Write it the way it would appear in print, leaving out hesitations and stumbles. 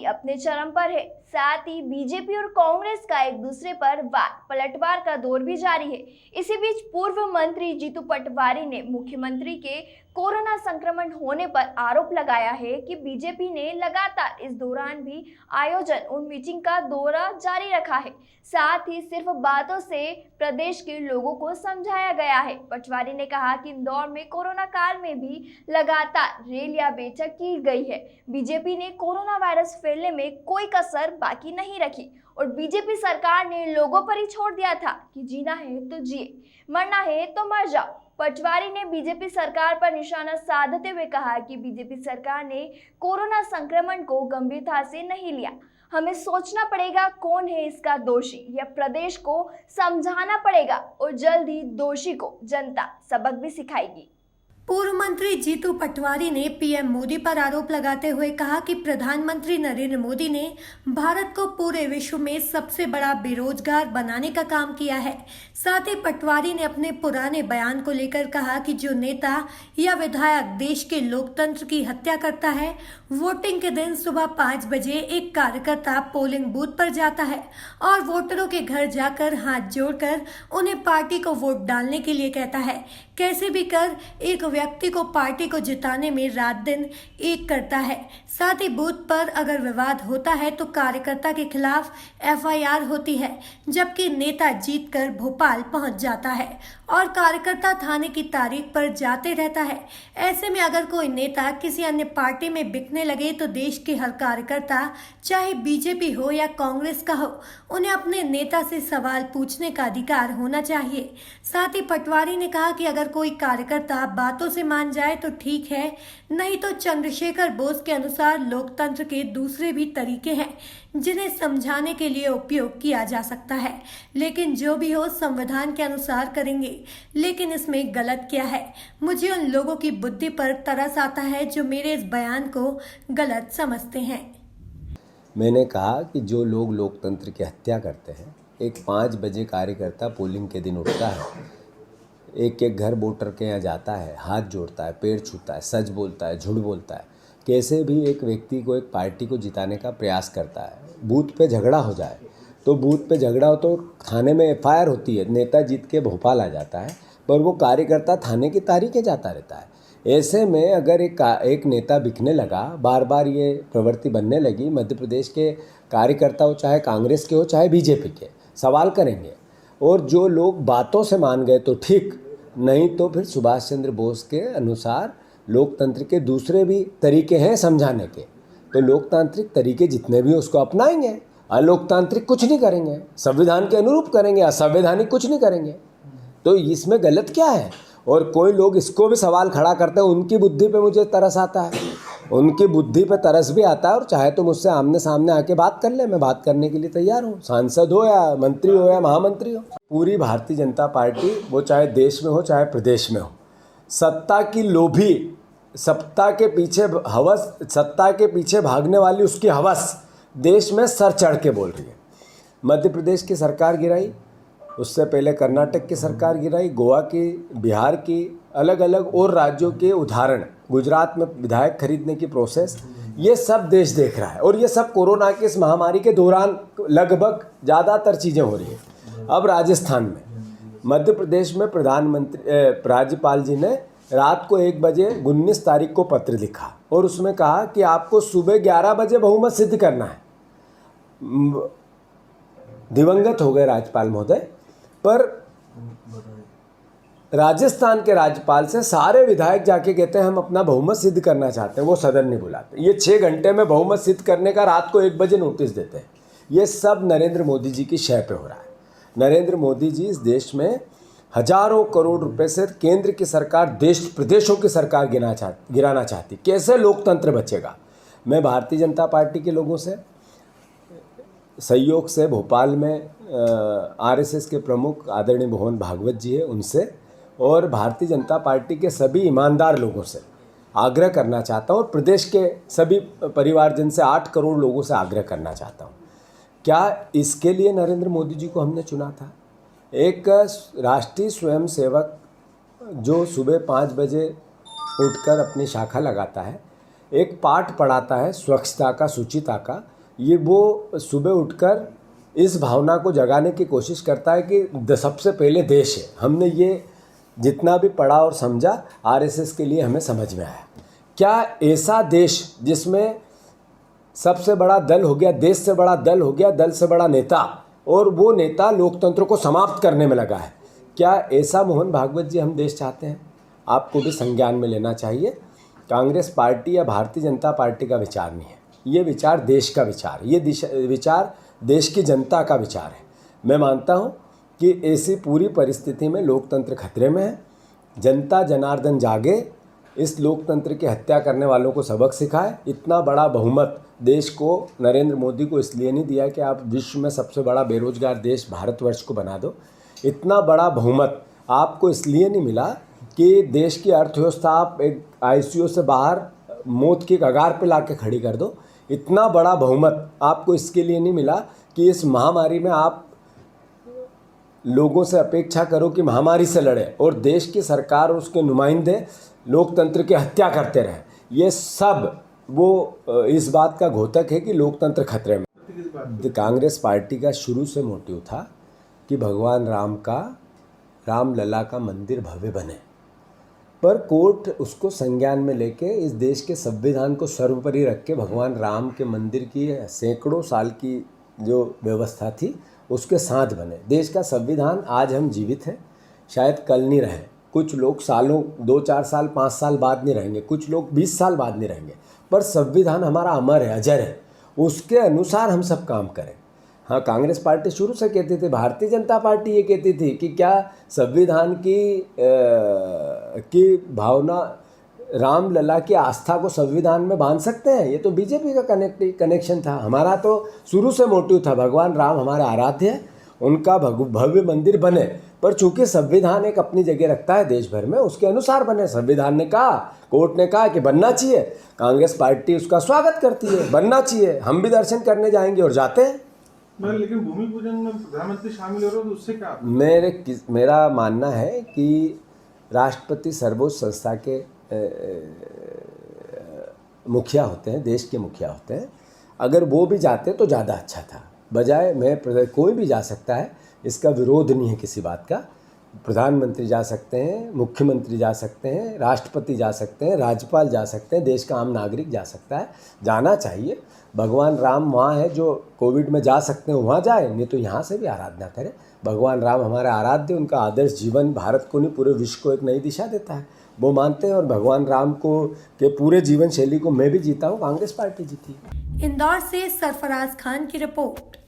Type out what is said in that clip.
अपने चरम पर है। साथ ही बीजेपी और कांग्रेस का एक दूसरे पर पलटवार का दौर भी जारी है। इसी बीच पूर्व मंत्री जीतू पटवारी ने मुख्यमंत्री के कोरोना संक्रमण होने पर आरोप लगाया है कि बीजेपी ने लगातार इस दौरान भी आयोजन और मीटिंग का दौरा जारी रखा है। साथ ही सिर्फ बातों से प्रदेश के लोगों को समझाया गया है। पटवारी ने कहा कि इंदौर में कोरोना काल में भी लगातार रैलियां बैठक की गई है। बीजेपी ने कोरोना वायरस फैलने में कोई कसर बाकी नहीं रखी और बीजेपी सरकार ने लोगों पर ही छोड़ दिया था कि जीना है तो जिए, मरना है तो मर जाओ। पटवारी ने बीजेपी सरकार पर निशाना साधते हुए कहा कि बीजेपी सरकार ने कोरोना संक्रमण को गंभीरता से नहीं लिया। हमें सोचना पड़ेगा कौन है इसका दोषी, यह प्रदेश को समझाना पड़ेगा और जल्द ही दोषी को जनता सबक भी सिखाएगी। पूर्व मंत्री जीतू पटवारी ने पीएम मोदी पर आरोप लगाते हुए कहा कि प्रधानमंत्री नरेंद्र मोदी ने भारत को पूरे विश्व में सबसे बड़ा बेरोजगार बनाने का काम किया है। साथ ही पटवारी ने अपने पुराने बयान को लेकर कहा कि जो नेता या विधायक देश के लोकतंत्र की हत्या करता है, वोटिंग के दिन सुबह 5 बजे एक कार्यकर्ता पोलिंग बूथ पर जाता है और वोटरों के घर जाकर हाथ जोड़कर उन्हें पार्टी को वोट डालने के लिए कहता है। कैसे भी कर एक व्यक्ति को पार्टी को जिताने में रात दिन एक करता है। साथ ही बूथ पर अगर विवाद होता है तो कार्यकर्ता के खिलाफ एफआईआर होती है, जबकि नेता जीतकर भोपाल पहुंच जाता है और कार्यकर्ता थाने की तारीख पर जाते रहता है। ऐसे में अगर कोई नेता किसी अन्य पार्टी में बिकने लगे तो देश के हर कार्यकर्ता, चाहे बीजेपी हो या कांग्रेस का हो, उन्हें अपने नेता से सवाल पूछने का अधिकार होना चाहिए। साथ ही पटवारी ने कहा कि अगर कोई कार्यकर्ता बातों से मान जाए तो ठीक है, नहीं तो चंद्रशेखर बोस के अनुसार लोकतंत्र के दूसरे भी तरीके हैं जिन्हें समझाने के लिए उपयोग किया जा सकता है। लेकिन जो भी हो संविधान के अनुसार करेंगे। लेकिन इसमें गलत क्या है? मुझे उन लोगों की बुद्धि पर तरस आता है जो मेरे इस बयान को गलत समझते हैं। मैंने कहा कि जो लोग लोकतंत्र की हत्या करते हैं, एक 5 बजे कार्यकर्ता पोलिंग के दिन उठता है, एक एक घर वोटर के यहाँ जाता है, हाथ जोड़ता है, पैर छूता है, सच बोलता है, झूठ बोलता है, कैसे भी एक व्यक्ति को, एक पार्टी को जिताने का प्रयास करता है। बूथ पे झगड़ा हो जाए तो बूथ पे झगड़ा हो तो थाने में एफआईआर होती है, नेता जीत के भोपाल आ जाता है, पर वो कार्यकर्ता थाने की तारीखें जाता रहता है। ऐसे में अगर एक नेता बिकने लगा, बार बार ये प्रवृत्ति बनने लगी, मध्य प्रदेश के कार्यकर्ता हो, चाहे कांग्रेस के हो चाहे बीजेपी के, सवाल करेंगे। और जो लोग बातों से मान गए तो ठीक, नहीं तो फिर सुभाष चंद्र बोस के अनुसार लोकतंत्र के दूसरे भी तरीके हैं समझाने के। तो लोकतांत्रिक तरीके जितने भी उसको अपनाएंगे, अलोकतांत्रिक कुछ नहीं करेंगे, संविधान के अनुरूप करेंगे, असंवैधानिक कुछ नहीं करेंगे। तो इसमें गलत क्या है? और कोई लोग इसको भी सवाल खड़ा करते हैं, उनकी बुद्धि पे मुझे तरस आता है, उनकी बुद्धि पे तरस भी आता है। और चाहे तो मुझसे आमने सामने आके बात कर ले, मैं बात करने के लिए तैयार हूँ, सांसद हो या मंत्री हो या महामंत्री हो। पूरी भारतीय जनता पार्टी, वो चाहे देश में हो चाहे प्रदेश में हो, सत्ता की लोभी, सत्ता के पीछे हवस, सत्ता के पीछे भागने वाली उसकी हवस देश में सर चढ़ के बोल रही है। मध्य प्रदेश की सरकार गिराई, उससे पहले कर्नाटक की सरकार गिराई, गोवा की, बिहार की, अलग अलग और राज्यों के उदाहरण, गुजरात में विधायक खरीदने की प्रोसेस, ये सब देश देख रहा है। और ये सब कोरोना की इस महामारी के दौरान लगभग ज़्यादातर चीज़ें हो रही हैं। अब राजस्थान में, मध्य प्रदेश में राज्यपाल जी ने रात को 1 बजे 19 तारीख को पत्र लिखा और उसमें कहा कि आपको सुबह 11 बजे बहुमत सिद्ध करना है। दिवंगत हो गए राज्यपाल महोदय, पर राजस्थान के राज्यपाल से सारे विधायक जाके कहते हैं हम अपना बहुमत सिद्ध करना चाहते हैं, वो सदन नहीं बुलाते। ये 6 घंटे में बहुमत सिद्ध करने का रात को 1 बजे नोटिस देते हैं। ये सब नरेंद्र मोदी जी की शय पे हो रहा है। नरेंद्र मोदी जी इस देश में हजारों करोड़ रुपए से केंद्र की सरकार देश प्रदेशों की सरकार गिराना चाहती। कैसे लोकतंत्र बचेगा? मैं भारतीय जनता पार्टी के लोगों से सहयोग से, भोपाल में आरएसएस के प्रमुख आदरणीय मोहन भागवत जी है, उनसे और भारतीय जनता पार्टी के सभी ईमानदार लोगों से आग्रह करना चाहता हूँ और प्रदेश के सभी परिवारजन से 8 करोड़ लोगों से आग्रह करना चाहता हूँ। क्या इसके लिए नरेंद्र मोदी जी को हमने चुना था? एक राष्ट्रीय स्वयंसेवक जो सुबह 5 बजे उठकर अपनी शाखा लगाता है, एक पाठ पढ़ाता है स्वच्छता का, शुचिता का, ये वो सुबह उठकर इस भावना को जगाने की कोशिश करता है कि सबसे पहले देश है। हमने ये जितना भी पढ़ा और समझा आरएसएस के लिए हमें समझ में आया। क्या ऐसा देश जिसमें सबसे बड़ा दल हो गया, देश से बड़ा दल हो गया, दल से बड़ा नेता, और वो नेता लोकतंत्र को समाप्त करने में लगा है, क्या ऐसा मोहन भागवत जी हम देश चाहते हैं? आपको भी संज्ञान में लेना चाहिए। कांग्रेस पार्टी या भारतीय जनता पार्टी का विचार नहीं है, ये विचार देश का विचार, ये विचार देश की जनता का विचार है। मैं मानता हूँ कि ऐसी पूरी परिस्थिति में लोकतंत्र खतरे में है। जनता जनार्दन जागे, इस लोकतंत्र की हत्या करने वालों को सबक सिखाए। इतना बड़ा बहुमत देश को, नरेंद्र मोदी को इसलिए नहीं दिया कि आप विश्व में सबसे बड़ा बेरोजगार देश भारतवर्ष को बना दो। इतना बड़ा बहुमत आपको इसलिए नहीं मिला कि देश की अर्थव्यवस्था आप एक आईसीयू से बाहर मौत की कगार पे लाके खड़ी कर दो। इतना बड़ा बहुमत आपको इसके लिए नहीं मिला कि इस महामारी में आप लोगों से अपेक्षा करो कि महामारी से लड़े और देश की सरकार और उसके नुमाइंदे लोकतंत्र की हत्या करते रहे। ये सब वो इस बात का घोतक है कि लोकतंत्र खतरे में। कांग्रेस पार्टी का शुरू से मोटिव था कि भगवान राम का, रामलला का मंदिर भव्य बने, पर कोर्ट उसको संज्ञान में लेके इस देश के संविधान को सर्वोपरि रख के भगवान राम के मंदिर की सैकड़ों साल की जो व्यवस्था थी उसके साथ बने। देश का संविधान आज हम जीवित हैं, शायद कल नहीं रहे। कुछ लोग सालों 2-4 साल 5 साल बाद नहीं रहेंगे, कुछ लोग 20 साल बाद नहीं रहेंगे, पर संविधान हमारा अमर है, अजर है। उसके अनुसार हम सब काम करें। हाँ, कांग्रेस पार्टी शुरू से कहती थी, भारतीय जनता पार्टी ये कहती थी कि क्या संविधान की भावना, रामलला की आस्था को संविधान में बांध सकते हैं? ये तो बीजेपी का कनेक्शन था। हमारा तो शुरू से मोटिव था भगवान राम हमारे आराध्य हैं, उनका भव्य मंदिर बने, पर चूंकि संविधान एक अपनी जगह रखता है देश भर में, उसके अनुसार बने। संविधान ने कहा, कोर्ट ने कहा कि बनना चाहिए, कांग्रेस पार्टी उसका स्वागत करती है, बनना चाहिए। हम भी दर्शन करने जाएंगे और जाते हैं। लेकिन भूमि पूजन में प्रधानमंत्री शामिल हो रहे हो तो उससे क्या? मेरा मानना है कि राष्ट्रपति सर्वोच्च संस्था के मुखिया होते हैं, देश के मुखिया होते हैं। अगर वो भी जाते तो ज़्यादा अच्छा था, बजाय मैं कोई भी जा सकता है, इसका विरोध नहीं है किसी बात का। प्रधानमंत्री जा सकते हैं, मुख्यमंत्री जा सकते हैं, राष्ट्रपति जा सकते हैं, राज्यपाल जा सकते हैं, देश का आम नागरिक जा सकता है, जाना चाहिए। भगवान राम वहाँ है, जो कोविड में जा सकते हैं वहाँ जाए, नहीं तो यहाँ से भी आराधना करें। भगवान राम हमारे आराध्य, उनका आदर्श जीवन भारत को नहीं पूरे विश्व को एक नई दिशा देता है, वो मानते हैं। और भगवान राम को के पूरे जीवन शैली को मैं भी जीता हूँ, कांग्रेस पार्टी जीती है। इंदौर से सरफराज खान की रिपोर्ट।